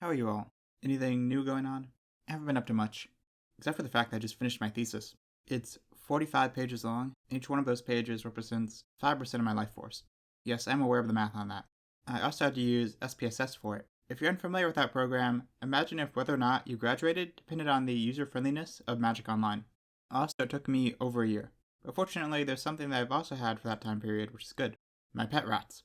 How are you all? Anything new going on? I haven't been up to much, except for the fact that I just finished my thesis. It's 45 pages long, and each one of those pages represents 5% of my life force. Yes, I'm aware of the math on that. I also had to use SPSS for it. If you're unfamiliar with that program, imagine if whether or not you graduated depended on the user-friendliness of Magic Online. Also, it took me over a year. But fortunately, there's something that I've also had for that time period, which is good. My pet rats.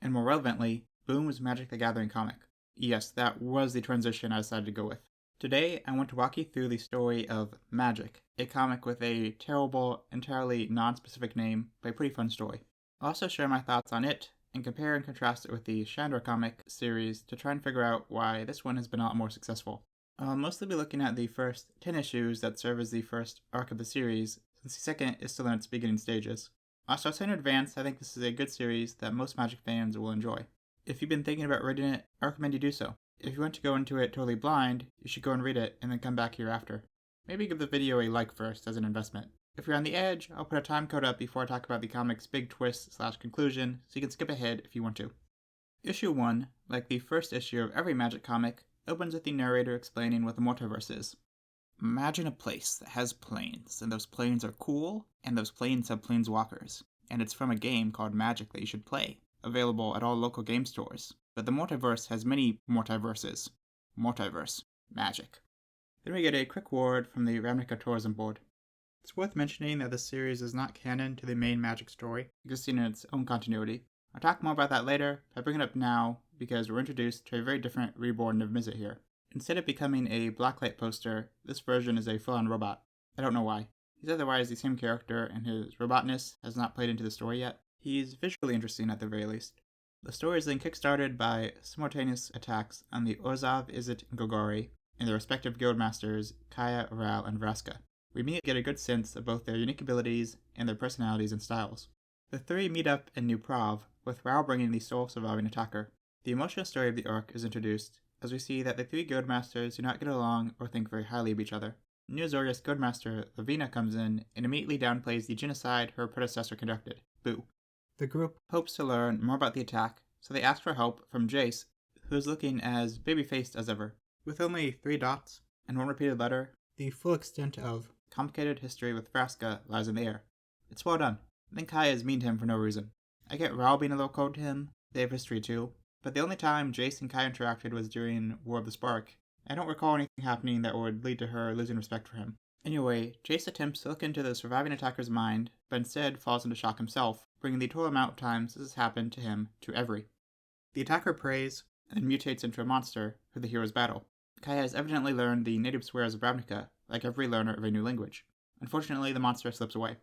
And more relevantly, Boom's Magic the Gathering comic. Yes, that was the transition I decided to go with. Today, I want to walk you through the story of Magic, a comic with a terrible, entirely non-specific name, but a pretty fun story. I'll also share my thoughts on it, and compare and contrast it with the Chandra comic series to try and figure out why this one has been a lot more successful. I'll mostly be looking at the first 10 issues that serve as the first arc of the series, since the second is still in its beginning stages. Also, I'll say in advance, I think this is a good series that most Magic fans will enjoy. If you've been thinking about reading it, I recommend you do so. If you want to go into it totally blind, you should go and read it and then come back here after. Maybe give the video a like first as an investment. If you're on the edge, I'll put a time code up before I talk about the comic's big twist/conclusion, so you can skip ahead if you want to. Issue 1, like the first issue of every Magic comic, opens with the narrator explaining what the multiverse is. Imagine a place that has planes, and those planes are cool, and those planes have planeswalkers, and it's from a game called Magic that you should play, available at all local game stores. But the multiverse has many multiverses. Multiverse. Magic. Then we get a quick word from the Ravnica Tourism Board. It's worth mentioning that this series is not canon to the main Magic story, existing in its own continuity. I'll talk more about that later, but I bring it up now because we're introduced to a very different reborn Niv-Mizzet here. Instead of becoming a blacklight poster, this version is a full-on robot. I don't know why. He's otherwise the same character, and his robotness has not played into the story yet. He's visually interesting at the very least. The story is then kickstarted by simultaneous attacks on the Ozav, Izzet, and Golgari, and their respective guildmasters, Kaya, Ral, and Vraska. We immediately get a good sense of both their unique abilities and their personalities and styles. The three meet up in New Prav, with Ral bringing the sole surviving attacker. The emotional story of the arc is introduced, as we see that the three guildmasters do not get along or think very highly of each other. New Azorius guildmaster Lavina comes in and immediately downplays the genocide her predecessor conducted. Boo. The group hopes to learn more about the attack, so they ask for help from Jace, who is looking as baby-faced as ever. With only 3 dots and 1 repeated letter, the full extent of complicated history with Vraska lies in the air. It's well done. I think Kaya is mean to him for no reason. I get Ral being a little cold to him, they have history too, but the only time Jace and Kaya interacted was during War of the Spark. I don't recall anything happening that would lead to her losing respect for him. Anyway, Jace attempts to look into the surviving attacker's mind, but instead falls into shock himself, bringing the total amount of times this has happened to him to every. The attacker prays, and then mutates into a monster, who the heroes battle. Kaya has evidently learned the native swears of Ravnica, like every learner of a new language. Unfortunately, the monster slips away.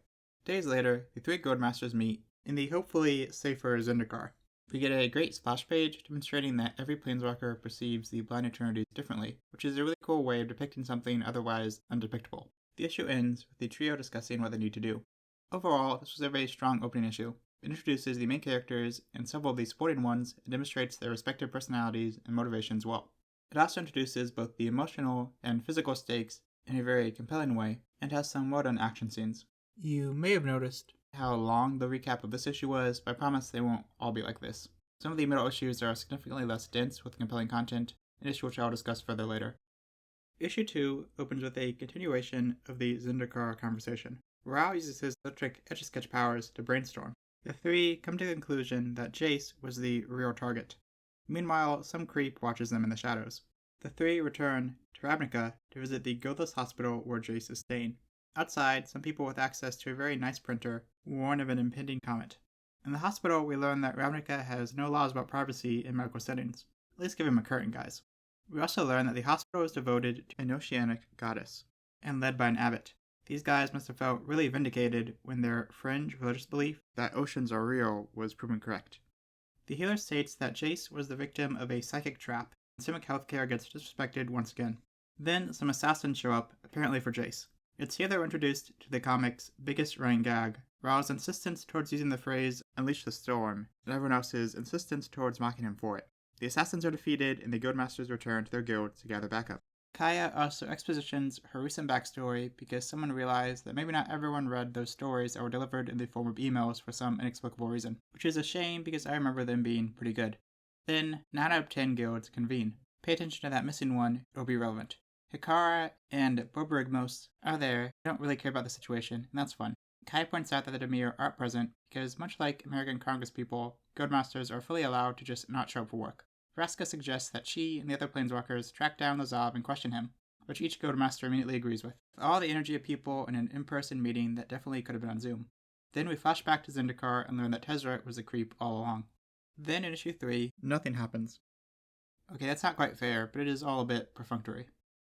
Days later, the 3 guildmasters meet in the hopefully safer Zendikar. We get a great splash page demonstrating that every planeswalker perceives the Blind Eternities differently, which is a really cool way of depicting something otherwise undepictable. The issue ends with the trio discussing what they need to do. Overall, this was a very strong opening issue. It introduces the main characters and several of the supporting ones and demonstrates their respective personalities and motivations well. It also introduces both the emotional and physical stakes in a very compelling way, and has some well-done action scenes. You may have noticed how long the recap of this issue was, but I promise they won't all be like this. Some of the middle issues are significantly less dense with compelling content, an issue which I'll discuss further later. Issue 2 opens with a continuation of the Zendikar conversation. Ral uses his electric Etch-a-Sketch powers to brainstorm. The 3 come to the conclusion that Jace was the real target. Meanwhile, some creep watches them in the shadows. The 3 return to Ravnica to visit the Guildless hospital where Jace is staying. Outside, some people with access to a very nice printer warn of an impending comet. In the hospital, we learn that Ravnica has no laws about privacy in medical settings. At least give him a curtain, guys. We also learn that the hospital is devoted to an oceanic goddess, and led by an abbot. These guys must have felt really vindicated when their fringe religious belief that oceans are real was proven correct. The healer states that Jace was the victim of a psychic trap, and Simic healthcare gets disrespected once again. Then some assassins show up, apparently for Jace. It's here that we're introduced to the comic's biggest running gag, Ral's insistence towards using the phrase "unleash the storm," and everyone else's insistence towards mocking him for it. The assassins are defeated, and the guildmasters return to their guild to gather backup. Kaya also expositions her recent backstory because someone realized that maybe not everyone read those stories that were delivered in the form of emails for some inexplicable reason, which is a shame because I remember them being pretty good. Then, 9 out of 10 guilds convene. Pay attention to that missing one, it'll be relevant. Hikara and Boborigmos are there, they don't really care about the situation, and that's fun. Kai points out that the Dimir aren't present because, much like American Congress people, Guildmasters are fully allowed to just not show up for work. Vraska suggests that she and the other Planeswalkers track down Lazav and question him, which each Guildmaster immediately agrees with. With all the energy of people in an in-person meeting that definitely could have been on Zoom. Then we flash back to Zendikar and learn that Tezzeret was a creep all along. Then in issue 3, nothing happens. Okay, that's not quite fair, but it is all a bit perfunctory.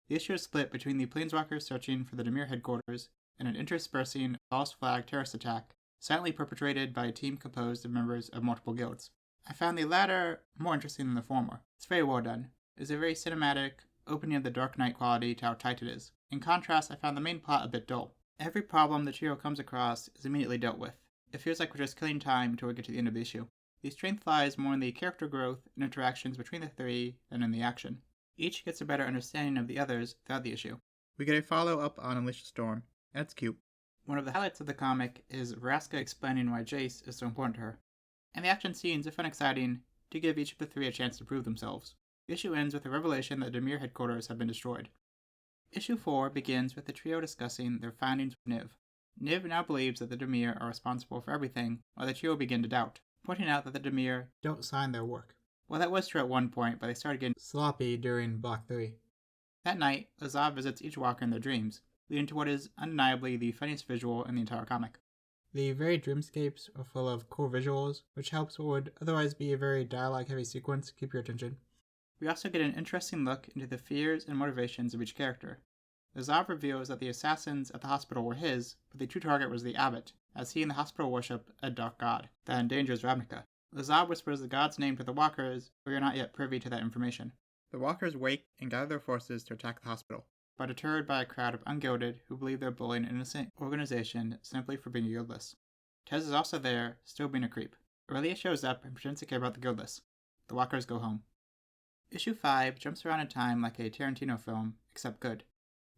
The issue is split between the Planeswalkers searching for the Dimir headquarters and an interspersing false flag terrorist attack silently perpetrated by a team composed of members of multiple guilds. I found the latter more interesting than the former. It's very well done. It's a very cinematic, opening of the Dark Knight quality to how tight it is. In contrast, I found the main plot a bit dull. Every problem the trio comes across is immediately dealt with. It feels like we're just killing time until we get to the end of the issue. The strength lies more in the character growth and interactions between the three than in the action. Each gets a better understanding of the others throughout the issue. We get a follow-up on Unleash the Storm, and it's cute. One of the highlights of the comic is Vraska explaining why Jace is so important to her. And the action scenes are fun and exciting to give each of the three a chance to prove themselves. The issue ends with the revelation that the Dimir headquarters have been destroyed. Issue 4 begins with the trio discussing their findings with Niv. Niv now believes that the Dimir are responsible for everything, while the trio begin to doubt, pointing out that the Dimir don't sign their work. Well, that was true at one point, but they started getting sloppy during Block 3. That night, Lazav visits each walker in their dreams, leading to what is undeniably the funniest visual in the entire comic. The very dreamscapes are full of cool visuals, which helps what would otherwise be a very dialogue-heavy sequence keep your attention. We also get an interesting look into the fears and motivations of each character. Lazav reveals that the assassins at the hospital were his, but the true target was the abbot, as he and the hospital worship a dark god that endangers Ravnica. Lazav whispers the god's name to the walkers, but we are not yet privy to that information. The walkers wake and gather their forces to attack the hospital, but deterred by a crowd of ungilded who believe they're bullying an innocent organization simply for being guildless. Tez is also there, still being a creep. Aurelia shows up and pretends to care about the guildless. The walkers go home. Issue 5 jumps around in time like a Tarantino film, except good.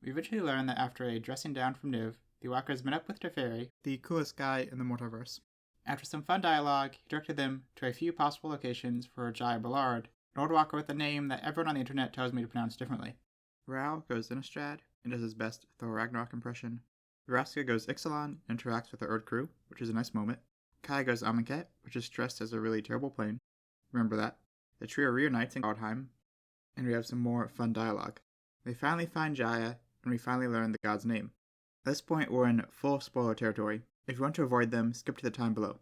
We eventually learn that after a dressing down from Niv, the walkers met up with Teferi, the coolest guy in the multiverse. After some fun dialogue, he directed them to a few possible locations for Jaya Ballard, an old walker with a name that everyone on the internet tells me to pronounce differently. Rao goes Innistrad and does his best Thor Ragnarok impression. Vraska goes Ixalan and interacts with the Erd crew, which is a nice moment. Kai goes Amonkhet, which is stressed as a really terrible plane. Remember that. The trio reunites in Godheim, and we have some more fun dialogue. They finally find Jaya, and we finally learn the god's name. At this point, we're in full spoiler territory. If you want to avoid them, skip to the time below.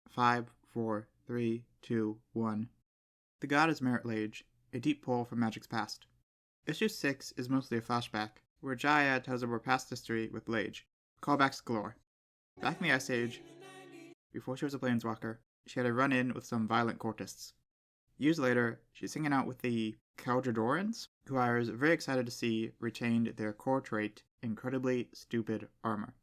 5, 4, 3, 2, 1. The god is Merit Lage, a deep pull from Magic's past. Issue 6 is mostly a flashback, where Jaya tells of her past history with Lage. Callbacks galore. Back in the Ice Age, before she was a planeswalker, she had a run-in with some violent cultists. Years later, she's hanging out with the Kaldradorans, who I was very excited to see retained their core trait, incredibly stupid armor.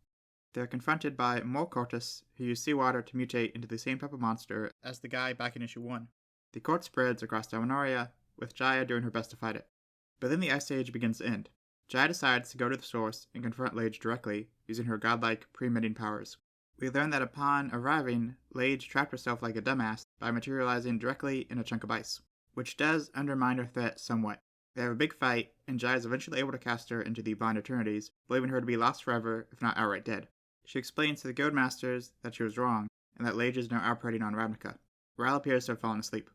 They're confronted by more cultists who use seawater to mutate into the same type of monster as the guy back in issue 1. The cult spreads across Dominaria, with Jaya doing her best to fight it. But then the Ice Age begins to end. Jaya decides to go to the source and confront Lage directly, using her godlike pre-emitting powers. We learn that upon arriving, Lage trapped herself like a dumbass by materializing directly in a chunk of ice, which does undermine her threat somewhat. They have a big fight, and Jaya is eventually able to cast her into the Blind Eternities, believing her to be lost forever, if not outright dead. She explains to the Guildmasters that she was wrong, and that Lage is now operating on Ravnica. Ral appears to have fallen asleep.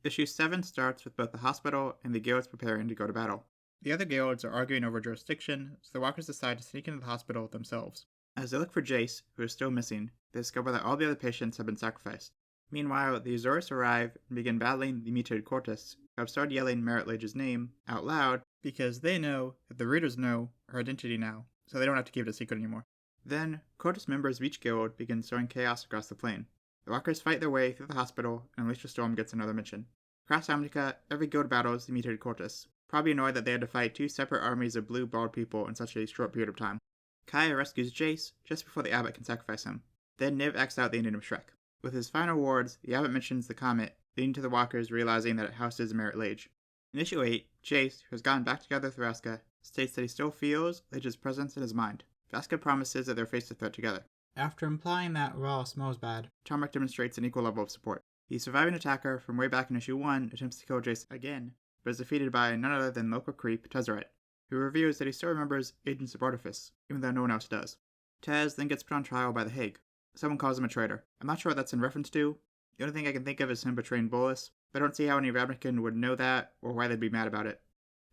Issue 7 starts with both the hospital and the guilds preparing to go to battle. The other guilds are arguing over jurisdiction, so the walkers decide to sneak into the hospital themselves. As they look for Jace, who is still missing, they discover that all the other patients have been sacrificed. Meanwhile, the Azorius arrive and begin battling the mutated cultists, who have started yelling Merit Lage's name out loud because they know that the readers know her identity now, so they don't have to keep it a secret anymore. Then, cultist members of each guild begin sowing chaos across the plane. The walkers fight their way through the hospital, and Unleash the Storm gets another mention. Across Ravnica, every guild battles the mutated cultists, probably annoyed that they had to fight two separate armies of blue bald people in such a short period of time. Kaya rescues Jace just before the abbot can sacrifice him. Then Niv acts out the ending of Shrek. With his final words, the abbot mentions the comet, leading to the walkers realizing that it houses Merit Lage. In issue 8, Jace, who has gotten back together with Vraska, states that he still feels Lage's presence in his mind. Vraska promises that they'll face the threat together. After implying that Raw smells bad, Tarmac demonstrates an equal level of support. The surviving attacker from way back in issue 1 attempts to kill Jace again, but is defeated by none other than local creep Tezzeret, who reveals that he still remembers Agents of Artifice, even though no one else does. Tez then gets put on trial by the Hague. Someone calls him a traitor. I'm not sure what that's in reference to. The only thing I can think of is him betraying Bolus, but I don't see how any Ravnican would know that or why they'd be mad about it.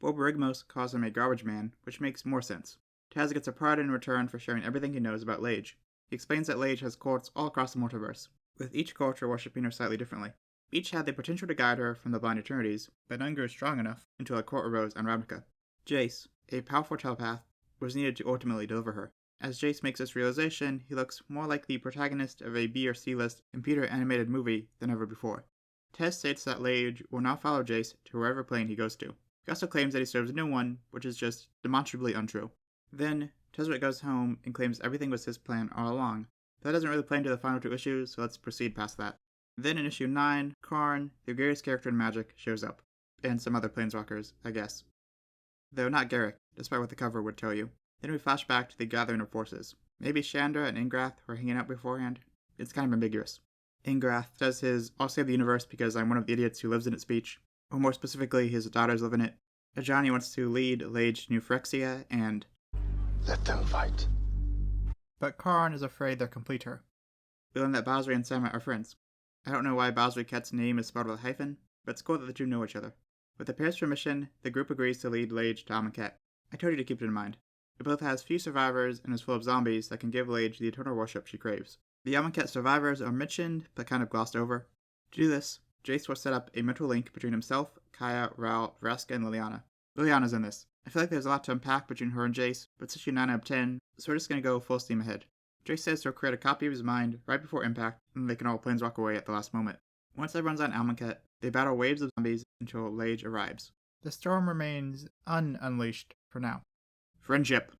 Borborygmos calls him a garbage man, which makes more sense. Tez gets a pardon in return for sharing everything he knows about Lage. He explains that Lage has courts all across the multiverse, with each culture worshipping her slightly differently. Each had the potential to guide her from the blind eternities, but none grew strong enough until a court arose on Ravnica. Jace, a powerful telepath, was needed to ultimately deliver her. As Jace makes this realization, he looks more like the protagonist of a B or C list computer animated movie than ever before. Tez states that Lage will now follow Jace to wherever plane he goes to. He also claims that he serves no one, which is just demonstrably untrue. Then, Tezzeret goes home and claims everything was his plan all along. That doesn't really play into the final 2 issues, so let's proceed past that. Then in issue 9, Karn, the greatest character in Magic, shows up. And some other planeswalkers, I guess. Though not Garrick, despite what the cover would tell you. Then we flash back to the gathering of forces. Maybe Chandra and Ingrath were hanging out beforehand? It's kind of ambiguous. Ingrath does his "I'll save the universe because I'm one of the idiots who lives in it" speech, or more specifically, his daughters live in it. Ajani wants to lead Lage to New Phyrexia, and let them fight. But Karn is afraid they'll complete her. We learn that Basri and Sama are friends. I don't know why Basri Ket's name is spelled with a hyphen, but it's cool that the two know each other. With the pair's permission, the group agrees to lead Lage to Amonkhet. I told you to keep it in mind. It both has few survivors and is full of zombies that can give Lage the eternal worship she craves. The Amonkhet survivors are mentioned, but kind of glossed over. To do this, Jace will set up a mental link between himself, Kaya, Ral, Vraska, and Liliana. Liliana's in this. I feel like there's a lot to unpack between her and Jace, but it's issue 9 out of 10, so we're just gonna go full steam ahead. Jace says he'll create a copy of his mind right before impact, and they can all planeswalk away at the last moment. Once everyone's on Amonkhet, they battle waves of zombies until Lage arrives. The storm remains unleashed for now. Friendship.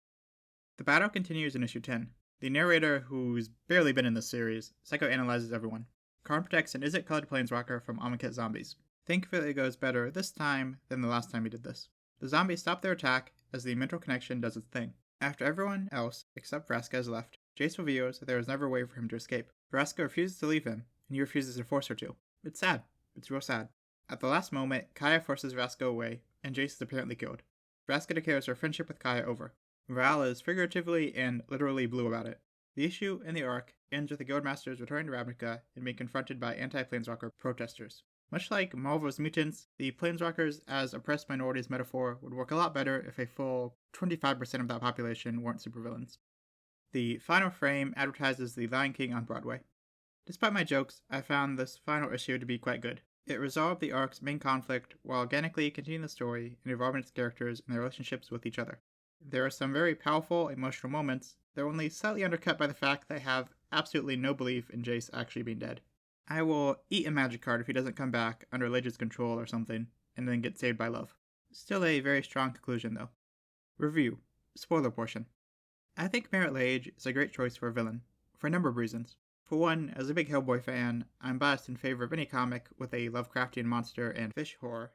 The battle continues in issue 10. The narrator, who's barely been in this series, psychoanalyzes everyone. Karn protects an Izzet-colored planeswalker from Amonkhet zombies. Thankfully it goes better this time than the last time he did this. The zombies stop their attack as the mental connection does its thing. After everyone else except Vraska has left, Jace reveals that there is never a way for him to escape. Vraska refuses to leave him, and he refuses to force her to. It's sad. It's real sad. At the last moment, Kaya forces Vraska away, and Jace is apparently killed. Vraska declares her friendship with Kaya over. Ral is figuratively and literally blue about it. The issue and the arc ends with the Guildmasters returning to Ravnica and being confronted by anti-planeswalker protesters. Much like Marvel's Mutants, the planeswalkers as oppressed minorities metaphor would work a lot better if a full 25% of that population weren't supervillains. The final frame advertises The Lion King on Broadway. Despite my jokes, I found this final issue to be quite good. It resolved the arc's main conflict while organically continuing the story and evolving its characters and their relationships with each other. There are some very powerful emotional moments, though only slightly undercut by the fact that I have absolutely no belief in Jace actually being dead. I will eat a magic card if he doesn't come back under Lage's control or something, and then get saved by love. Still a very strong conclusion, though. Review. Spoiler portion. I think Merritt Lage is a great choice for a villain, for a number of reasons. For one, as a big Hellboy fan, I'm biased in favor of any comic with a Lovecraftian monster and fish horror.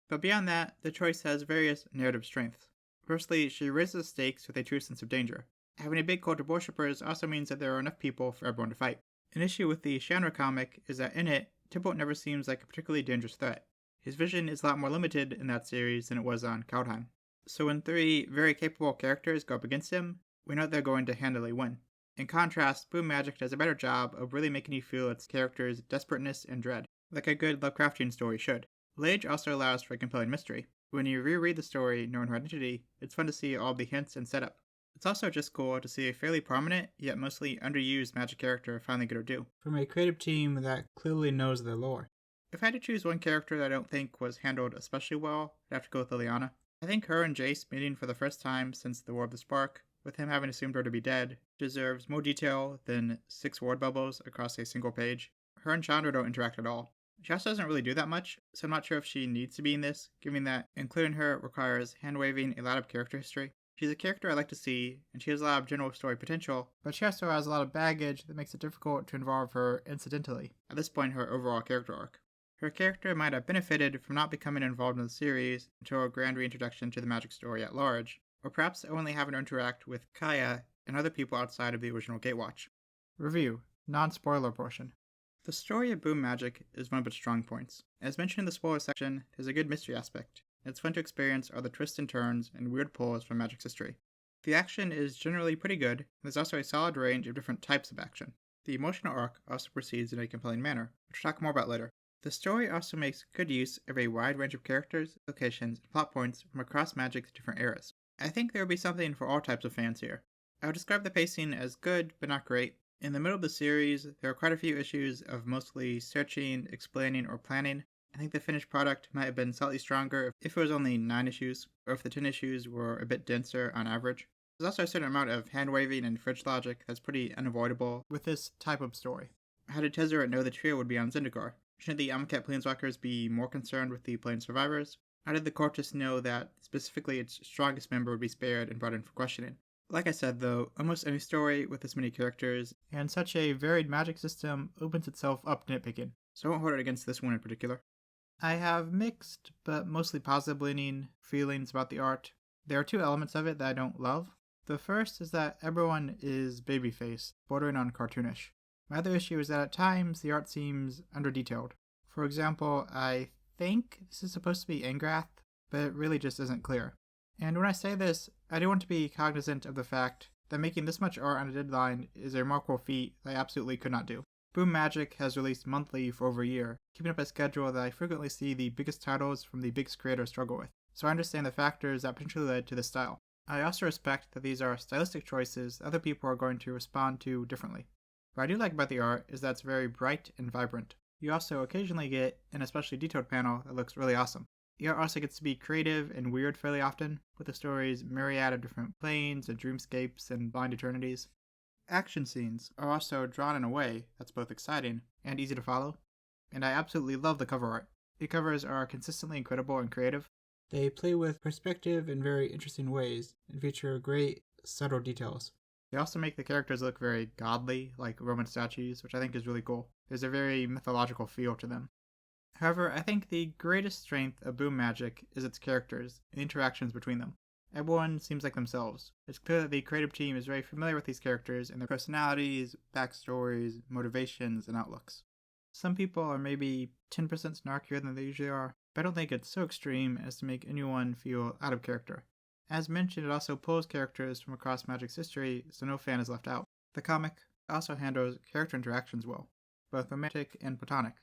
But beyond that, the choice has various narrative strengths. Firstly, she raises the stakes with a true sense of danger. Having a big cult of worshippers also means that there are enough people for everyone to fight. An issue with the Chandra comic is that in it, Tybalt never seems like a particularly dangerous threat. His vision is a lot more limited in that series than it was on Kaldheim. So when 3 very capable characters go up against him, we know they're going to handily win. In contrast, Boom Magic does a better job of really making you feel its characters' desperateness and dread, like a good Lovecraftian story should. Lage also allows for a compelling mystery. When you reread the story knowing her identity, it's fun to see all the hints and setup. It's also just cool to see a fairly prominent, yet mostly underused Magic character finally get her due, from a creative team that clearly knows their lore. If I had to choose one character that I don't think was handled especially well, I'd have to go with Liliana. I think her and Jace meeting for the first time since the War of the Spark, with him having assumed her to be dead, deserves more detail than 6 word bubbles across a single page. Her and Chandra don't interact at all. She also doesn't really do that much, so I'm not sure if she needs to be in this, given that including her requires hand-waving a lot of character history. She's a character I like to see, and she has a lot of general story potential, but she also has a lot of baggage that makes it difficult to involve her incidentally, at this point in her overall character arc. Her character might have benefited from not becoming involved in the series until a grand reintroduction to the Magic story at large, or perhaps only having her interact with Kaya and other people outside of the original Gatewatch. Review. Non-spoiler portion. The story of Boom Magic is one of its strong points. As mentioned in the spoiler section, there's a good mystery aspect, and it's fun to experience all the twists and turns and weird pulls from Magic's history. The action is generally pretty good, and there's also a solid range of different types of action. The emotional arc also proceeds in a compelling manner, which we'll talk more about later. The story also makes good use of a wide range of characters, locations, and plot points from across Magic's different eras. I think there will be something for all types of fans here. I would describe the pacing as good, but not great. In the middle of the series, there are quite a few issues of mostly searching, explaining, or planning. I think the finished product might have been slightly stronger if it was only 9 issues, or if the 10 issues were a bit denser on average. There's also a certain amount of hand-waving and fridge logic that's pretty unavoidable with this type of story. How did Tezzeret know the trio would be on Zendikar? Shouldn't the Amonkhet Planeswalkers be more concerned with the Plane survivors? How did the Cortes know that specifically its strongest member would be spared and brought in for questioning? Like I said though, almost any story with this many characters and such a varied magic system opens itself up to nitpicking, so I won't hold it against this one in particular. I have mixed, but mostly positive leaning feelings about the art. There are 2 elements of it that I don't love. The first is that everyone is babyface, bordering on cartoonish. My other issue is that at times the art seems under-detailed. For example, I think this is supposed to be Angrath, but it really just isn't clear. And when I say this, I do want to be cognizant of the fact that making this much art on a deadline is a remarkable feat that I absolutely could not do. Boom Magic has released monthly for over a year, keeping up a schedule that I frequently see the biggest titles from the biggest creators struggle with, so I understand the factors that potentially led to this style. I also respect that these are stylistic choices other people are going to respond to differently. What I do like about the art is that it's very bright and vibrant. You also occasionally get an especially detailed panel that looks really awesome. The art also gets to be creative and weird fairly often, with the story's myriad of different planes and dreamscapes and blind eternities. Action scenes are also drawn in a way that's both exciting and easy to follow, and I absolutely love the cover art. The covers are consistently incredible and creative. They play with perspective in very interesting ways and feature great, subtle details. They also make the characters look very godly, like Roman statues, which I think is really cool. There's a very mythological feel to them. However, I think the greatest strength of Boom Magic is its characters and the interactions between them. Everyone seems like themselves. It's clear that the creative team is very familiar with these characters and their personalities, backstories, motivations, and outlooks. Some people are maybe 10% snarkier than they usually are, but I don't think it's so extreme as to make anyone feel out of character. As mentioned, it also pulls characters from across Magic's history, so no fan is left out. The comic also handles character interactions well, both romantic and platonic,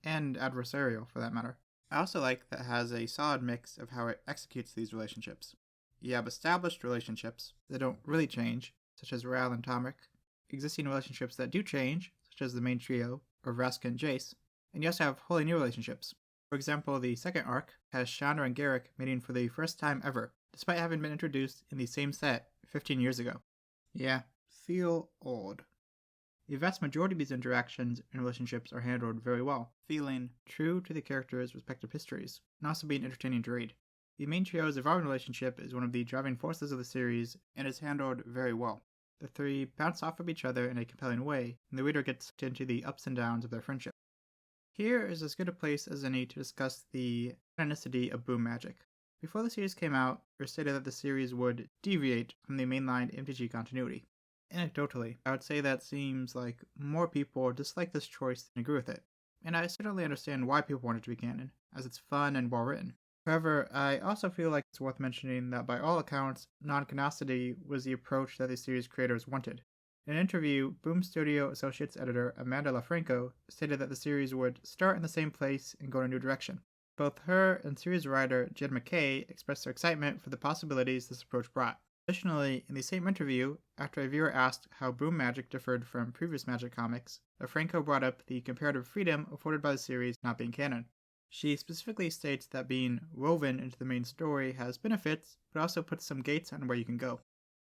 and adversarial for that matter. I also like that it has a solid mix of how it executes these relationships. You have established relationships that don't really change, such as Ral and Tomric, existing relationships that do change, such as the main trio, or Vraska and Jace, and you also have wholly new relationships. For example, the second arc has Chandra and Garrick meeting for the first time ever, despite having been introduced in the same set 15 years ago. Yeah, feel old. The vast majority of these interactions and relationships are handled very well, feeling true to the characters' respective histories, and also being entertaining to read. The main trio's evolving relationship is one of the driving forces of the series, and is handled very well. The 3 bounce off of each other in a compelling way, and the reader gets into the ups and downs of their friendship. Here is as good a place as any to discuss the canonicity of Boom Magic. Before the series came out, it was stated that the series would deviate from the mainline MTG continuity. Anecdotally, I would say that seems like more people dislike this choice than agree with it, and I certainly understand why people want it to be canon, as it's fun and well written. However, I also feel like it's worth mentioning that by all accounts, non-canonicity was the approach that the series creators wanted. In an interview, Boom Studio Associates editor Amanda LaFranco stated that the series would start in the same place and go in a new direction. Both her and series writer Jed McKay expressed their excitement for the possibilities this approach brought. Additionally, in the same interview, after a viewer asked how Boom Magic differed from previous Magic comics, LaFranco brought up the comparative freedom afforded by the series not being canon. She specifically states that being woven into the main story has benefits, but also puts some gates on where you can go.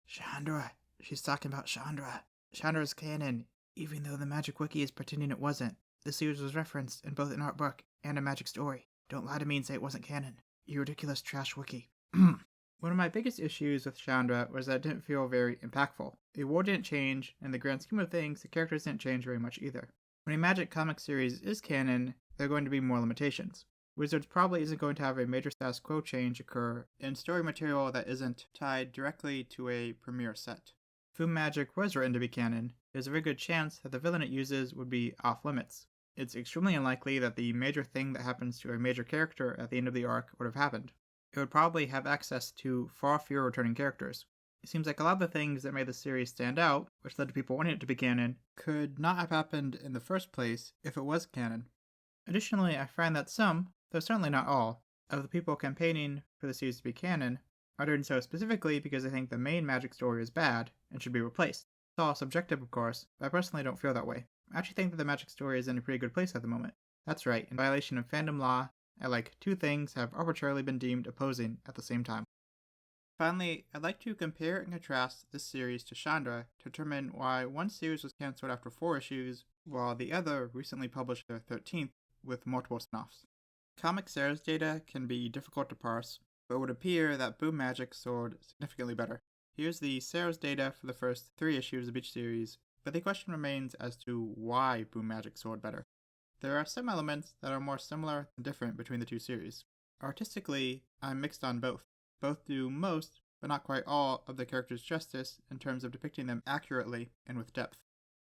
Chandra. She's talking about Chandra. Chandra's canon, even though the Magic Wiki is pretending it wasn't. The series was referenced in both an art book and a Magic story. Don't lie to me and say it wasn't canon. You ridiculous trash wiki. One of my biggest issues with Chandra was that it didn't feel very impactful. The war didn't change, and in the grand scheme of things, the characters didn't change very much either. When a Magic comic series is canon, there are going to be more limitations. Wizards probably isn't going to have a major status quo change occur in story material that isn't tied directly to a premiere set. If Boom Magic was written to be canon, there's a very good chance that the villain it uses would be off limits. It's extremely unlikely that the major thing that happens to a major character at the end of the arc would have happened. It would probably have access to far fewer returning characters. It seems like a lot of the things that made the series stand out, which led to people wanting it to be canon, could not have happened in the first place if it was canon. Additionally, I find that some, though certainly not all, of the people campaigning for the series to be canon are doing so specifically because they think the main magic story is bad and should be replaced. It's all subjective, of course, but I personally don't feel that way. I actually think that the magic story is in a pretty good place at the moment. That's right, in violation of fandom law, two things have arbitrarily been deemed opposing at the same time. Finally, I'd like to compare and contrast this series to Chandra to determine why one series was cancelled after 4 issues, while the other recently published their 13th with multiple spin-offs. Comic sales data can be difficult to parse, but it would appear that Boom Magic sold significantly better. Here's the sales data for the first 3 issues of each series, but the question remains as to why Boom Magic sold better. There are some elements that are more similar than different between the 2 series. Artistically, I'm mixed on both. Both do most, but not quite all, of the characters justice in terms of depicting them accurately and with depth.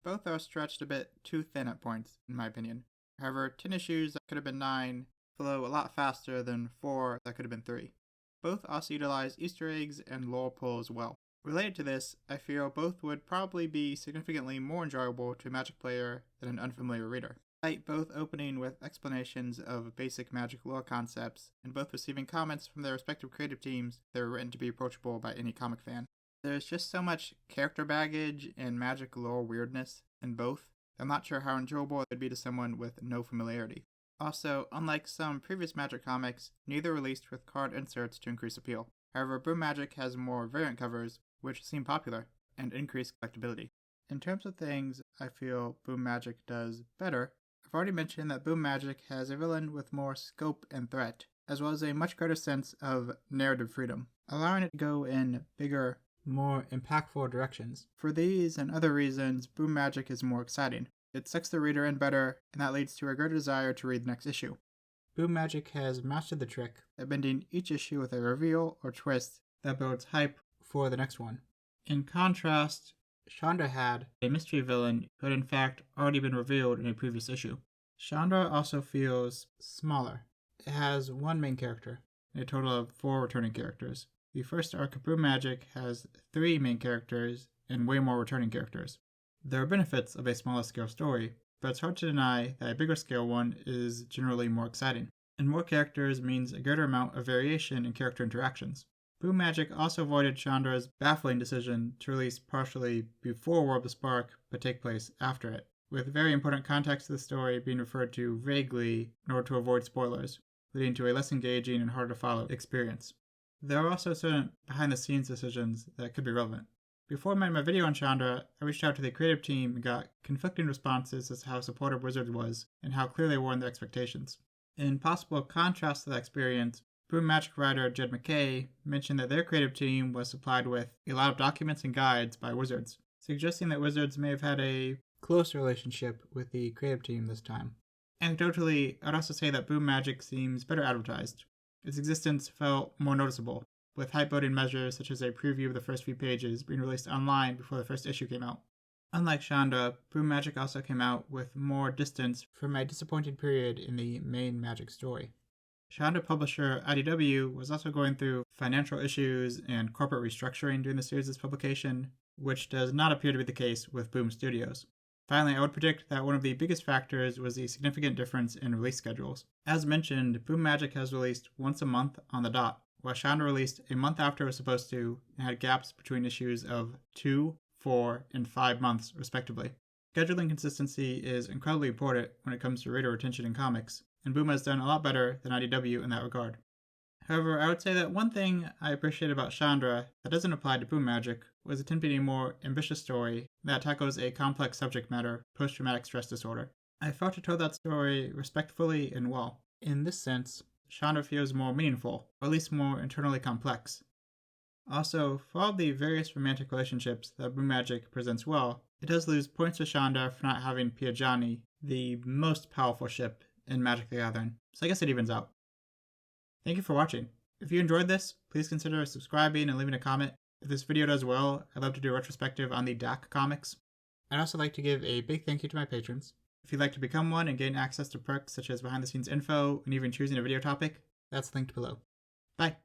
Both are stretched a bit too thin at points, in my opinion. However, 10 issues that could have been 9 flow a lot faster than 4 that could have been 3. Both also utilize Easter eggs and lore pulls well. Related to this, I feel both would probably be significantly more enjoyable to a Magic player than an unfamiliar reader. Despite both opening with explanations of basic Magic lore concepts, and both receiving comments from their respective creative teams that were written to be approachable by any comic fan. There's just so much character baggage and Magic lore weirdness in both, I'm not sure how enjoyable it would be to someone with no familiarity. Also, unlike some previous Magic comics, neither released with card inserts to increase appeal. However, Boom Magic has more variant covers, which seem popular, and increase collectability. In terms of things I feel Boom Magic does better, I've already mentioned that Boom Magic has a villain with more scope and threat, as well as a much greater sense of narrative freedom, allowing it to go in bigger, more impactful directions. For these and other reasons, Boom Magic is more exciting. It sucks the reader in better, and that leads to a greater desire to read the next issue. Boom Magic has mastered the trick of ending each issue with a reveal or twist that builds hype for the next one. In contrast, Chandra had a mystery villain who had in fact already been revealed in a previous issue. Chandra also feels smaller. It has 1 main character, and a total of 4 returning characters. The first arc of Boom Magic has 3 main characters and way more returning characters. There are benefits of a smaller scale story, but it's hard to deny that a bigger scale one is generally more exciting, and more characters means a greater amount of variation in character interactions. Boom Magic also avoided Chandra's baffling decision to release partially before War of the Spark, but take place after it, with very important context of the story being referred to vaguely in order to avoid spoilers, leading to a less engaging and harder to follow experience. There are also certain behind-the-scenes decisions that could be relevant. Before I made my video on Chandra, I reached out to the creative team and got conflicting responses as to how supportive Wizards was and how clear they were in their expectations. In possible contrast to that experience, Boom Magic writer Jed McKay mentioned that their creative team was supplied with a lot of documents and guides by Wizards, suggesting that Wizards may have had a close relationship with the creative team this time. Anecdotally, I'd also say that Boom Magic seems better advertised. Its existence felt more noticeable, with hype-building measures such as a preview of the first few pages being released online before the first issue came out. Unlike Chandra, Boom Magic also came out with more distance from a disappointing period in the main Magic story. Chandra publisher IDW was also going through financial issues and corporate restructuring during the series' publication, which does not appear to be the case with Boom Studios. Finally, I would predict that one of the biggest factors was the significant difference in release schedules. As mentioned, Boom Magic has released once a month on the dot, while Chandra released a month after it was supposed to and had gaps between issues of 2, 4, and 5 months, respectively. Scheduling consistency is incredibly important when it comes to reader retention in comics, and Boom has done a lot better than IDW in that regard. However, I would say that one thing I appreciate about Chandra that doesn't apply to Boom Magic was attempting a more ambitious story that tackles a complex subject matter, post-traumatic stress disorder. I felt it told that story respectfully and well. In this sense, Chandra feels more meaningful, or at least more internally complex. Also, for all the various romantic relationships that Boom Magic presents well, it does lose points to Chandra for not having Piajani, the most powerful ship in Magic the Gathering, so I guess it evens out. Thank you for watching. If you enjoyed this, please consider subscribing and leaving a comment. If this video does well, I'd love to do a retrospective on the DAC comics. I'd also like to give a big thank you to my patrons. If you'd like to become one and gain access to perks such as behind-the-scenes info and even choosing a video topic, that's linked below. Bye!